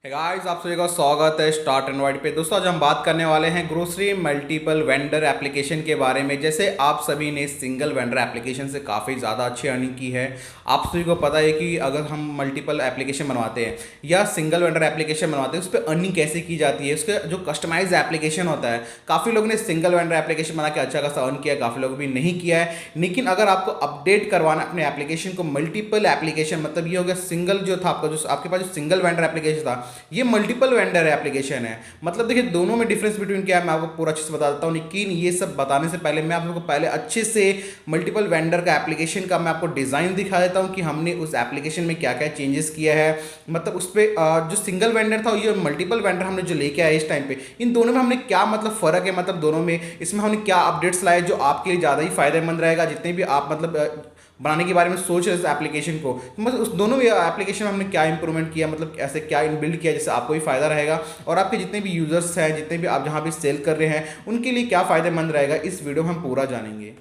Guys, आप सभी का स्वागत है स्टार्ट एंड वाइड पे। दोस्तों, आज हम बात करने वाले हैं ग्रोसरी मल्टीपल वेंडर एप्लीकेशन के बारे में। जैसे आप सभी ने सिंगल वेंडर एप्लीकेशन से काफ़ी ज़्यादा अच्छी अर्निंग की है। आप सभी को पता है कि अगर हम मल्टीपल एप्लीकेशन बनवाते हैं या सिंगल वेंडर एप्लीकेशन बनवाते हैं, उस पर अर्निंग कैसे की जाती है, उसका जो कस्टमाइज एप्लीकेशन होता है। काफ़ी लोगों ने सिंगल वेंडर एप्लीकेशन बना के अच्छा खासा अर्न किया है, काफ़ी लोगों भी नहीं किया है। लेकिन अगर आपको अपडेट करवाना अपने एप्लीकेशन को मल्टीपल एप्लीकेशन, मतलब ये हो गया सिंगल जो था आपका, जो आपके पास जो सिंगल वेंडर एप्लीकेशन था, ये मल्टीपल वेंडर एप्लीकेशन है। मतलब देखिए, दोनों में डिफरेंस बिटवीन क्या है मैं आपको पूरा अच्छे से बता देता हूँ। लेकिन ये सब बताने से पहले मैं आप लोगों को पहले अच्छे से मल्टीपल वेंडर का एप्लीकेशन का मैं आपको डिज़ाइन दिखा देता हूँ कि हमने उस एप्लीकेशन में क्या क्या चेंजेस किया है। मतलब उस पर जो सिंगल वेंडर था, ये मल्टीपल वेंडर हमने जो लेके आए इस टाइम पे, इन दोनों में हमने क्या मतलब फ़र्क है, मतलब दोनों में इसमें हमने क्या अपडेट्स लाए जो आपके लिए ज़्यादा ही फायदेमंद रहेगा। जितने भी आप मतलब बनाने के बारे में सोच रहे हैं इस एप्लीकेशन को, तो मतलब उस दोनों एप्लीकेशन में हमने क्या इंप्रूवमेंट किया, मतलब ऐसे क्या इन बिल्ड किया जिससे आपको भी फायदा रहेगा और आपके जितने भी यूजर्स हैं, जितने भी आप जहाँ भी सेल कर रहे हैं, उनके लिए क्या फ़ायदेमंद रहेगा, इस वीडियो में हम पूरा जानेंगे।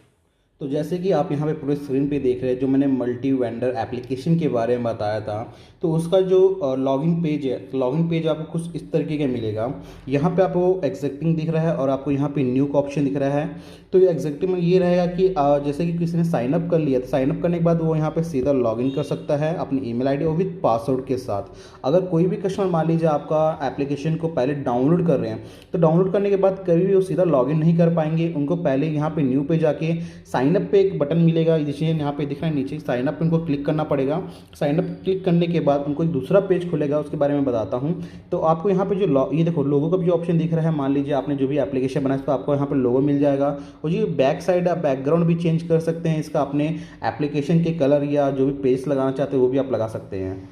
तो जैसे कि आप यहाँ पे पूरे स्क्रीन पे देख रहे हैं, जो मैंने मल्टी वेंडर एप्लीकेशन के बारे में बताया था, तो उसका जो लॉगिन पेज है, लॉगिन पेज आपको कुछ इस तरीके का मिलेगा। यहाँ पे आपको एग्जैक्टिंग दिख रहा है और आपको यहाँ पे न्यू का ऑप्शन दिख रहा है। तो ये एग्जैक्टिंग में ये रहेगा कि जैसे कि किसी ने साइन अप कर लिया, तो साइन अप करने के बाद वो यहाँ पे सीधा लॉगिन कर सकता है अपनी ईमेल आईडी और विद पासवर्ड के साथ। अगर कोई भी कस्टमर मान लीजिए आपका एप्लीकेशन को पहले डाउनलोड कर रहे हैं, तो डाउनलोड करने के बाद कभी भी वो सीधा लॉगिन नहीं कर पाएंगे। उनको पहले यहाँ पे न्यू पे जाके साइन अप पे एक बटन मिलेगा, जैसे यहाँ पे दिख रहा है नीचे साइन अप पे उनको क्लिक करना पड़ेगा। साइन अप क्लिक करने के बाद उनको एक दूसरा पेज खुलेगा, उसके बारे में बताता हूँ। तो आपको यहाँ पे जो ये देखो लोगो का भी जो ऑप्शन दिख रहा है, मान लीजिए आपने जो भी एप्लीकेशन बनाया तो आपको यहाँ पे लोगो मिल जाएगा। और जो बैक साइड आप बैकग्राउंड भी चेंज कर सकते हैं इसका, अपने एप्लीकेशन के कलर या जो भी पेज लगाना चाहते हैं वो भी आप लगा सकते हैं।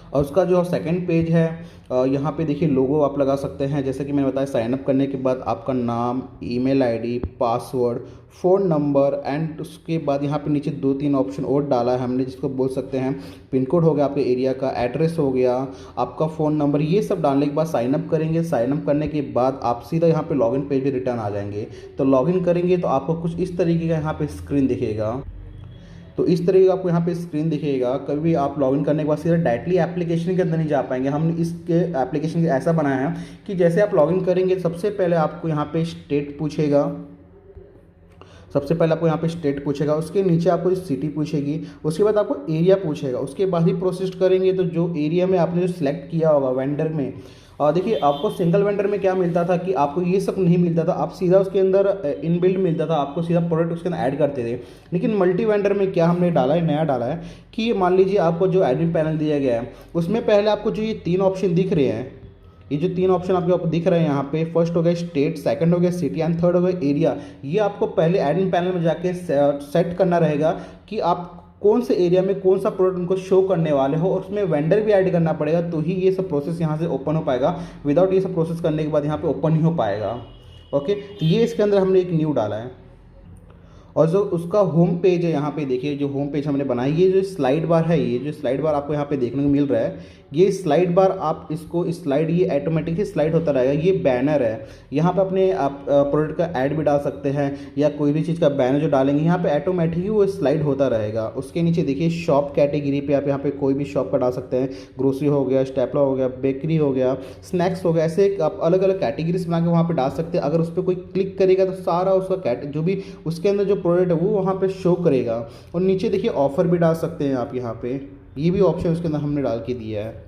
और उसका जो सेकंड पेज है, यहाँ पे देखिए लोगो आप लगा सकते हैं। जैसे कि मैंने बताया, साइन अप करने के बाद आपका नाम, email ID, password, phone number and उसके बाद यहाँ पे नीचे 2-3 ऑप्शन और डाला है हमने, जिसको बोल सकते हैं पिन कोड हो गया, आपके एरिया का एड्रेस हो गया, आपका फ़ोन नंबर। ये सब डालने के बाद साइन अप करेंगे। साइन अप करने के बाद आप सीधा यहाँ पे लॉगिन पेज पे रिटर्न आ जाएंगे। तो लॉगिन करेंगे तो आपको कुछ इस तरीके का यहाँ पे स्क्रीन दिखेगा। तो इस तरीके का आपको यहाँ पे स्क्रीन दिखेगा। कभी आप लॉगिन करने के बाद सीधा डायरेक्टली एप्लीकेशन के अंदर नहीं जा पाएंगे। हमने इसके एप्लीकेशन के ऐसा बनाया है कि जैसे आप लॉगिन करेंगे, सबसे पहले आपको यहाँ पे स्टेट पूछेगा। सबसे पहले आपको यहाँ पे स्टेट पूछेगा, उसके नीचे आपको सिटी पूछेगी, उसके बाद आपको एरिया पूछेगा। उसके बाद ही प्रोसेस करेंगे तो जो एरिया में आपने जो सिलेक्ट किया होगा वेंडर में, और देखिए आपको सिंगल वेंडर में क्या मिलता था कि आपको ये सब नहीं मिलता था, आप सीधा उसके अंदर इनबिल्ड मिलता था, आपको सीधा प्रोडक्ट उसके अंदर ऐड करते थे। लेकिन मल्टी वेंडर में क्या हमने डाला है, नया डाला है कि मान लीजिए आपको जो एडमिन पैनल दिया गया है, उसमें पहले आपको जो ये 3 ऑप्शन दिख रहे हैं, ये जो 3 ऑप्शन आपको दिख रहे हैं यहाँ पे, फर्स्ट हो गया स्टेट, सेकंड हो गया सिटी एंड थर्ड हो गया एरिया। ये आपको पहले एडमिन पैनल में जाके सेट करना रहेगा कि आप कौन से एरिया में कौन सा प्रोडक्ट उनको शो करने वाले हो, और उसमें वेंडर भी ऐड करना पड़ेगा, तो ही ये सब प्रोसेस यहाँ से ओपन हो पाएगा। विदाउट ये सब प्रोसेस करने के बाद यहाँ पे ओपन नहीं हो पाएगा। ओके, तो ये इसके अंदर हमने एक न्यू डाला है। और जो उसका होम पेज है, यहाँ पे देखिए जो होम पेज हमने बनाई, ये जो स्लाइड बार है, ये जो स्लाइड बार आपको यहाँ पे देखने को मिल रहा है, ये स्लाइड बार आप इसको स्लाइड, ये ऑटोमेटिकली स्लाइड होता रहेगा। ये बैनर है, यहाँ पे अपने आप प्रोडक्ट का ऐड भी डाल सकते हैं या कोई भी चीज़ का बैनर जो डालेंगे यहाँ पे ऑटोमेटिकली वो स्लाइड होता रहेगा। उसके नीचे देखिए शॉप कैटेगरी पे आप यहाँ पे कोई भी शॉप का डाल सकते हैं। ग्रोसरी हो गया, स्टेपलर हो गया, बेकरी हो गया, स्नैक्स हो गया, ऐसे आप अलग अलग कैटेगरीज बना के वहाँ पे डाल सकते हैं। अगर उस पर कोई क्लिक करेगा तो सारा उसका जो भी उसके अंदर जो प्रोडक्ट है वो वहाँ पे शो करेगा। और नीचे देखिए ऑफर भी डाल सकते हैं आप यहाँ पे, ये भी ऑप्शन उसके अंदर हमने डाल के दिया है।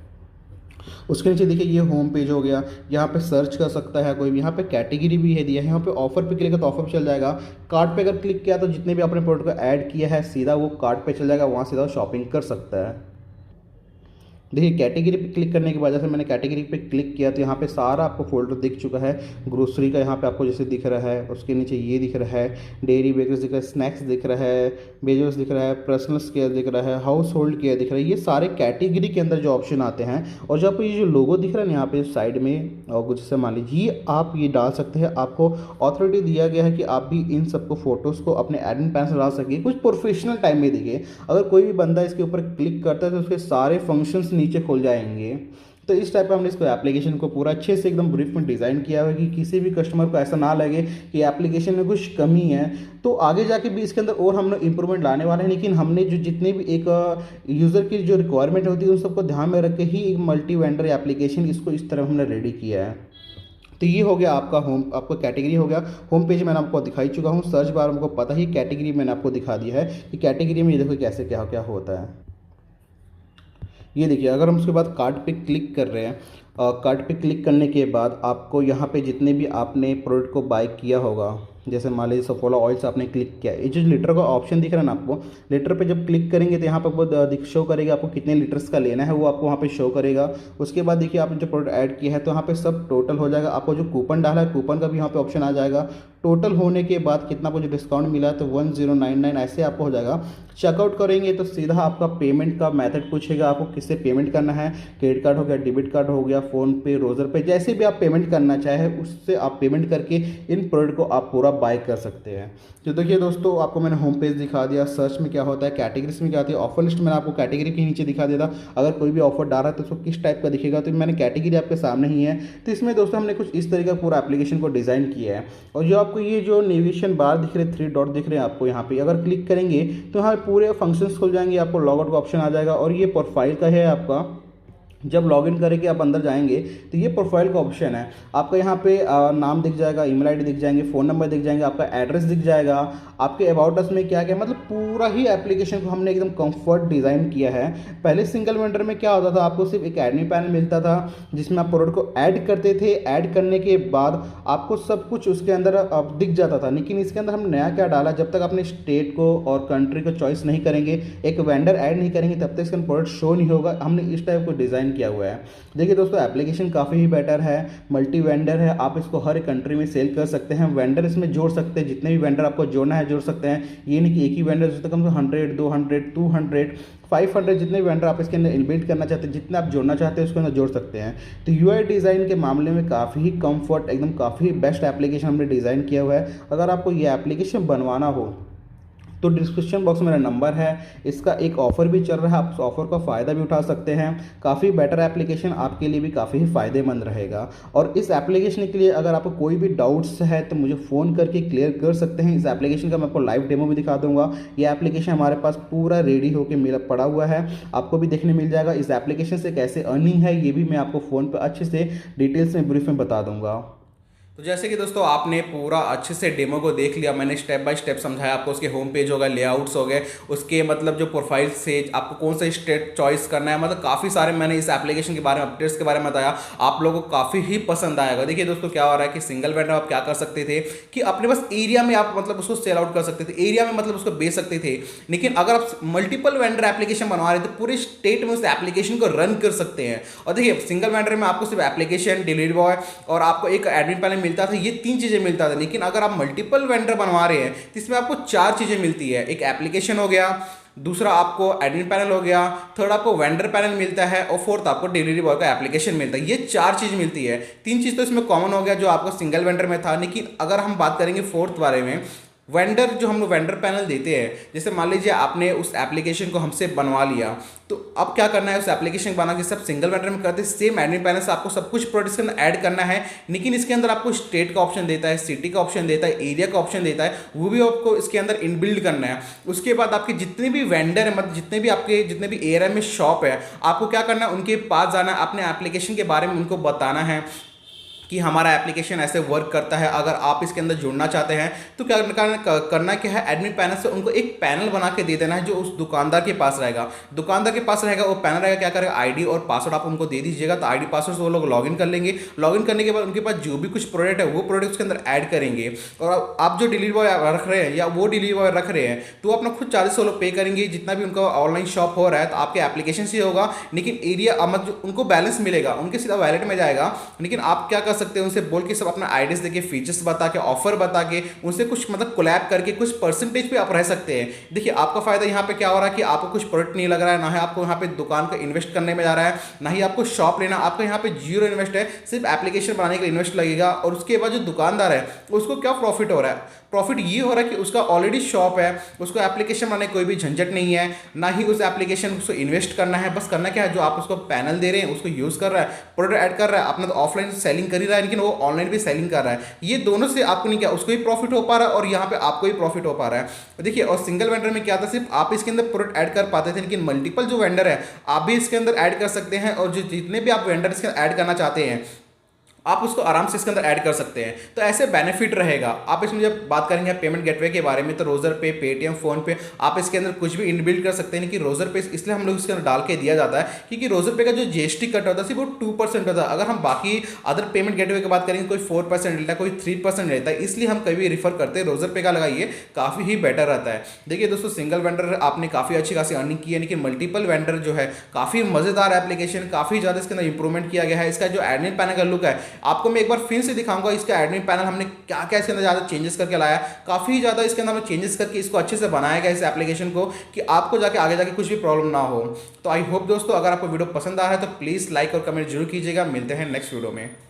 उसके नीचे देखिए ये होम पेज हो गया, यहाँ पे सर्च कर सकता है कोई भी, यहाँ पे कैटेगरी भी है दिया है। यहाँ पे ऑफर पे क्लिक किया तो ऑफर पे चल जाएगा। कार्ट पे अगर क्लिक किया तो जितने भी आपने प्रोडक्ट को ऐड किया है सीधा वो कार्ट पे चल जाएगा, वहाँ सीधा शॉपिंग कर सकता है। देखिए कैटेगरी पे क्लिक करने की वजह से, मैंने कैटेगरी पे क्लिक किया तो यहाँ पे सारा आपको फोल्डर दिख चुका है। ग्रोसरी का यहाँ पे आपको जैसे दिख रहा है, उसके नीचे ये दिख रहा है, डेयरी बेकर्स दिख रहा है, स्नैक्स दिख रहा है, बेजोस दिख रहा है, पर्सनल केयर दिख रहा है, हाउस होल्ड केयर दिख रहा है। ये सारे कैटेगरी के अंदर जो ऑप्शन आते हैं। और जो आपको ये जो लोगो दिख रहा है ना यहाँ पे साइड में, और कुछ जैसे मान लीजिए आप ये डाल सकते हैं। आपको अथॉरिटी दिया गया है कि आप भी इन सबको फोटोज़ को अपने एडमिन पैन से डाल सकिए कुछ प्रोफेशनल टाइम में। देखिए अगर कोई भी बंदा इसके ऊपर क्लिक करता है तो उसके सारे फंक्शंस नीचे खुल जाएंगे। तो इस टाइप का हमने इसको एप्लीकेशन को पूरा अच्छे से एकदम ब्रीफ में डिज़ाइन किया हुआ है कि किसी भी कस्टमर को ऐसा ना लगे कि एप्लीकेशन में कुछ कमी है। तो आगे जाके भी इसके अंदर और हम लोग इंप्रूवमेंट लाने वाले हैं, लेकिन हमने जो जितने भी एक यूज़र की जो रिक्वायरमेंट होती है उन सबको ध्यान में रख के ही एक मल्टी वेंडर एप्लीकेशन इसको इस तरह हमने रेडी किया है। तो ये हो गया आपका होम, आपका कैटेगरी हो गया। होम पेज मैंने आपको दिखाई चुका हूँ, सर्च बार हमको पता ही, कैटेगरी मैंने आपको दिखा दिया है कि कैटेगरी में ये देखो कैसे क्या क्या होता है। ये देखिए, अगर हम उसके बाद कार्ट पे क्लिक कर रहे हैं, कार्ट पे क्लिक करने के बाद आपको यहाँ पे जितने भी आपने प्रोडक्ट को बाय किया होगा, जैसे मान लीजिए सफोला ऑयल से आपने क्लिक किया, ये जो लीटर का ऑप्शन दिख रहा है ना आपको, लीटर पे जब क्लिक करेंगे तो यहाँ पर वो शो करेगा आपको कितने लीटर्स का लेना है, वो आपको वहाँ पे शो करेगा। उसके बाद देखिए आपने जो प्रोडक्ट ऐड किया है तो यहाँ पे सब टोटल हो जाएगा। आपको जो कूपन डाला है कूपन का भी यहाँ पे ऑप्शन आ जाएगा। टोटल होने के बाद कितना आपको जो डिस्काउंट मिला है तो 1099 ऐसे आपको हो जाएगा। चेकआउट करेंगे तो सीधा आपका पेमेंट का मेथड पूछेगा, आपको किससे पेमेंट करना है, क्रेडिट कार्ड हो गया, डेबिट कार्ड हो गया, फ़ोन पे, रोज़र पे, जैसे भी आप पेमेंट करना चाहे उससे आप पेमेंट करके इन प्रोडक्ट को आप पूरा बाय कर सकते हैं। तो देखिए दोस्तों, आपको मैंने होम पेज दिखा दिया, सर्च में क्या होता है, कैटेगरीज में क्या होती है, ऑफर लिस्ट मैंने आपको कैटेगरी के नीचे दिखा दिया था। अगर कोई भी ऑफर डाल रहा है तो उसको किस टाइप का दिखेगा, तो मैंने कैटेगरी आपके सामने ही है। तो इसमें दोस्तों हमने कुछ इस तरीके का पूरा एप्लीकेशन को डिज़ाइन किया है। और जो आपको ये जो नेविगेशन बार दिख रहे हैं, 3 डॉट दिख रहे हैं आपको यहाँ पे, अगर क्लिक करेंगे तो यहाँ पूरे फंक्शंस खुल जाएंगे, आपको लॉगआउट का ऑप्शन आ जाएगा। और ये प्रोफाइल का है आपका, जब लॉगिन करके आप अंदर जाएंगे तो ये प्रोफाइल का ऑप्शन है आपका। यहाँ पे नाम दिख जाएगा, ईमेल आईडी दिख जाएंगे, फ़ोन नंबर दिख जाएंगे, आपका एड्रेस दिख जाएगा, आपके अबाउट अस में क्या क्या, मतलब पूरा ही एप्लीकेशन को हमने एकदम कंफर्ट डिज़ाइन किया है। पहले सिंगल वेंडर में क्या होता था, आपको सिर्फ एक एडमिन पैनल मिलता था जिसमें आप प्रोडक्ट को ऐड करते थे, ऐड करने के बाद आपको सब कुछ उसके अंदर दिख जाता था। लेकिन इसके अंदर हमने नया क्या डाला, जब तक अपने स्टेट को और कंट्री को चॉइस नहीं करेंगे, एक वेंडर ऐड नहीं करेंगे, तब तक इसका प्रोडक्ट शो नहीं होगा। हमने इस टाइप को डिज़ाइन किया हुआ है। देखिए दोस्तों, एप्लीकेशन काफ़ी ही बेटर है, मल्टी वेंडर है, आप इसको हर एक कंट्री में सेल कर सकते हैं, वेंडर इसमें जोड़ सकते हैं, जितने भी वेंडर आपको जोड़ना है जोड़ सकते हैं। ये नहीं कि एक ही वेंडर जो कम से 100, 200, 200, 500 जितने भी वेंडर आप इसके अंदर इनबिल्ट करना चाहते हैं, जितने आप जोड़ना चाहते हैं उसके अंदर जोड़ सकते हैं। तो यूआई डिज़ाइन के मामले में काफ़ी ही कंफर्ट, एकदम काफ़ी बेस्ट एप्लीकेशन हमने डिज़ाइन किया हुआ है। अगर आपको ये एप्लीकेशन बनवाना हो तो डिस्क्रिप्शन बॉक्स में मेरा नंबर है, इसका एक ऑफ़र भी चल रहा है, आप उस ऑफ़र का फ़ायदा भी उठा सकते हैं। काफ़ी बेटर एप्लीकेशन, आपके लिए भी काफ़ी ही फ़ायदेमंद रहेगा। और इस एप्लीकेशन के लिए अगर आपको कोई भी डाउट्स है तो मुझे फ़ोन करके क्लियर कर सकते हैं। इस एप्लीकेशन का मैं आपको लाइव डेमो भी दिखा दूंगा। ये एप्लीकेशन हमारे पास पूरा रेडी होकर मिला पड़ा हुआ है, आपको भी देखने मिल जाएगा। इस एप्लीकेशन से कैसे अर्निंग है ये भी मैं आपको फ़ोन पर अच्छे से डिटेल्स में ब्रीफ में बता दूंगा। तो जैसे कि दोस्तों आपने पूरा अच्छे से डेमो को देख लिया, मैंने स्टेप बाय स्टेप समझाया आपको। उसके होम पेज हो गए, लेआउट्स हो गए, उसके मतलब जो प्रोफाइल से आपको कौन सा स्टेट चॉइस करना है, मतलब काफ़ी सारे मैंने इस एप्लीकेशन के बारे में, अपडेट्स के बारे में बताया। आप लोगों को काफ़ी ही पसंद आएगा। देखिए दोस्तों, क्या हो रहा है कि सिंगल वेंडर आप क्या कर सकते थे कि अपने बस एरिया में आप मतलब उसको सेल आउट कर सकते थे, एरिया में मतलब उसको बेच सकते थे। लेकिन अगर आप मल्टीपल वेंडर एप्लीकेशन बनवा रहे थे, पूरे स्टेट में उस एप्लीकेशन को रन कर सकते हैं। और देखिए, सिंगल वेंडर में आपको सिर्फ एप्लीकेशन, डिलीवरी बॉय और आपको एक एडमिन पैनल मिलता था, ये 3 चीज़ें मिलता था। लेकिन अगर आप मल्टीपल वेंडर बनवा रहे हैं तो इसमें आपको 4 चीज़ें मिलती है। एक एप्लीकेशन हो गया, दूसरा आपको एडमिन पैनल हो गया, थर्ड आपको वेंडर पैनल मिलता है और फोर्थ आपको डिलीवरी बॉय का एप्लीकेशन मिलता है। ये 4 चीज़ मिलती है। 3 चीज़ तो इसमें कॉमन हो गया जो आपको सिंगल वेंडर में था। लेकिन अगर हम बात करेंगे फोर्थ बारे में, वेंडर जो हम लोग वेंडर पैनल देते हैं, जैसे मान लीजिए आपने उस एप्लीकेशन को हमसे बनवा लिया, तो अब क्या करना है, उस एप्लीकेशन बना के सब सिंगल वेंडर में करते हैं। सेम एडमिन पैनल से आपको सब कुछ प्रोडक्ट्स के अंदर ऐड करना है। लेकिन इसके अंदर आपको स्टेट का ऑप्शन देता है, सिटी का ऑप्शन देता है, एरिया का ऑप्शन देता है, वो भी आपको इसके अंदर इनबिल्ड करना है। उसके बाद आपके जितने भी वेंडर है, मतलब जितने भी एरिया में शॉप है, आपको क्या करना है, उनके पास जाना है, अपने एप्लीकेशन के बारे में उनको बताना है कि हमारा एप्लीकेशन ऐसे वर्क करता है। अगर आप इसके अंदर जुड़ना चाहते हैं तो क्या करना क्या है, एडमिन पैनल से उनको एक पैनल बना के दे देना है जो उस दुकानदार के पास रहेगा। दुकानदार के पास रहेगा वो पैनल रहेगा, क्या करेगा, आईडी और पासवर्ड आप उनको दे दीजिएगा, तो आईडी पासवर्ड से वो लोग लॉगिन कर लेंगे। लॉगिन करने के बाद उनके पास जो भी कुछ प्रोडक्ट है वो प्रोडक्ट उसके अंदर ऐड करेंगे। और आप जो डिलीवरी बॉय रख रहे हैं या वो डिलीवरी बॉय रख रहे हैं तो अपना खुद चार्जेस वो लोग पे करेंगे। जितना भी उनका ऑनलाइन शॉप हो रहा है तो आपके एप्लीकेशन से होगा, लेकिन एरिया मतलब उनको बैलेंस मिलेगा, उनके सीधा वैलेट में जाएगा। लेकिन आप क्या कर सकते हैं, उनसे बोल के सब अपना आइडियाज देके, फीचर्स बता के, ऑफर बता के, उनसे कुछ मतलब कोलैब करके कुछ परसेंटेज पे आप रह सकते हैं। देखिए आपका फायदा यहाँ पे क्या हो रहा है कि आपको कुछ प्रोडक्ट नहीं लग रहा है, ना ही आपको यहाँ पे दुकान का इन्वेस्ट करने में जा रहा है, ना ही आपको शॉप लेना, आपका यहाँ पे 0 इन्वेस्ट है, सिर्फ एप्लीकेशन बनाने के लिए इन्वेस्ट लगेगा। और उसके बाद जो दुकानदार है उसको क्या प्रॉफिट हो रहा है, प्रॉफिट ये हो रहा है कि उसका ऑलरेडी शॉप है, उसको एप्लीकेशन बनाने कोई भी झंझट नहीं है, ना ही उस एप्लीकेशन को इन्वेस्ट करना है। बस करना क्या है, जो आप उसको पैनल दे रहे हैं उसको यूज़ कर रहा है, प्रोडक्ट ऐड कर रहा है, अपना तो ऑफलाइन सेलिंग कर ही रहा है लेकिन वो ऑनलाइन भी सेलिंग कर रहा है। ये दोनों से आपको नहीं क्या, उसको भी प्रॉफिट हो पा रहा है और यहाँ पे आपको भी प्रॉफिट हो पा रहा है। देखिए, और सिंगल वेंडर में क्या था, सिर्फ आप इसके अंदर प्रोडक्ट ऐड कर पाते थे, लेकिन मल्टीपल जो वेंडर है आप भी इसके अंदर ऐड कर सकते हैं, और जो जितने भी आप वेंडर इसके अंदर ऐड करना चाहते हैं आप उसको आराम से इसके अंदर ऐड कर सकते हैं। तो ऐसे बेनिफिट रहेगा। आप इसमें जब बात करेंगे पेमेंट गेटवे के बारे में, तो रोजर पे, पेटीएम, फोन पे, आप इसके अंदर कुछ भी इनबिल्ड कर सकते हैं। कि रोजर पे इसलिए हम लोग इसके अंदर डाल के दिया जाता है क्योंकि रोजर पे का जो जीएसटी कट होता है सिर्फ वो 2% होता है। अगर हम बाकी अदर पेमेंट गेटवे की बात करेंगे, कोई 4% लेता है, कोई 3% लेता है, इसलिए हम कभी रिफर करते हैं रोजर पे का लगाइए, काफ़ी ही बेटर रहता है। देखिए दोस्तों, सिंगल वेंडर आपने काफ़ी अच्छी खासी अर्निंग की है, लेकिन मल्टीपल वेंडर जो है काफ़ी मज़ेदार एप्लीकेशन, काफ़ी ज़्यादा इसके अंदर इंप्रूवमेंट किया गया है। इसका जो एडमिन पैनल का लुक है, आपको मैं एक बार फिर से दिखाऊंगा इसका एडमिन पैनल हमने क्या क्या इसके अंदर ज़्यादा चेंजेस करके लाया। काफ़ी ज़्यादा इसके अंदर हमने चेंजेस करके इसको अच्छे से बनाया गया इस एप्लीकेशन को, कि आपको जाके आगे जाके कुछ भी प्रॉब्लम ना हो। तो आई होप दोस्तों, अगर आपको वीडियो पसंद आ रहा है तो प्लीज़ लाइक और कमेंट जरूर कीजिएगा। मिलते हैं नेक्स्ट वीडियो में।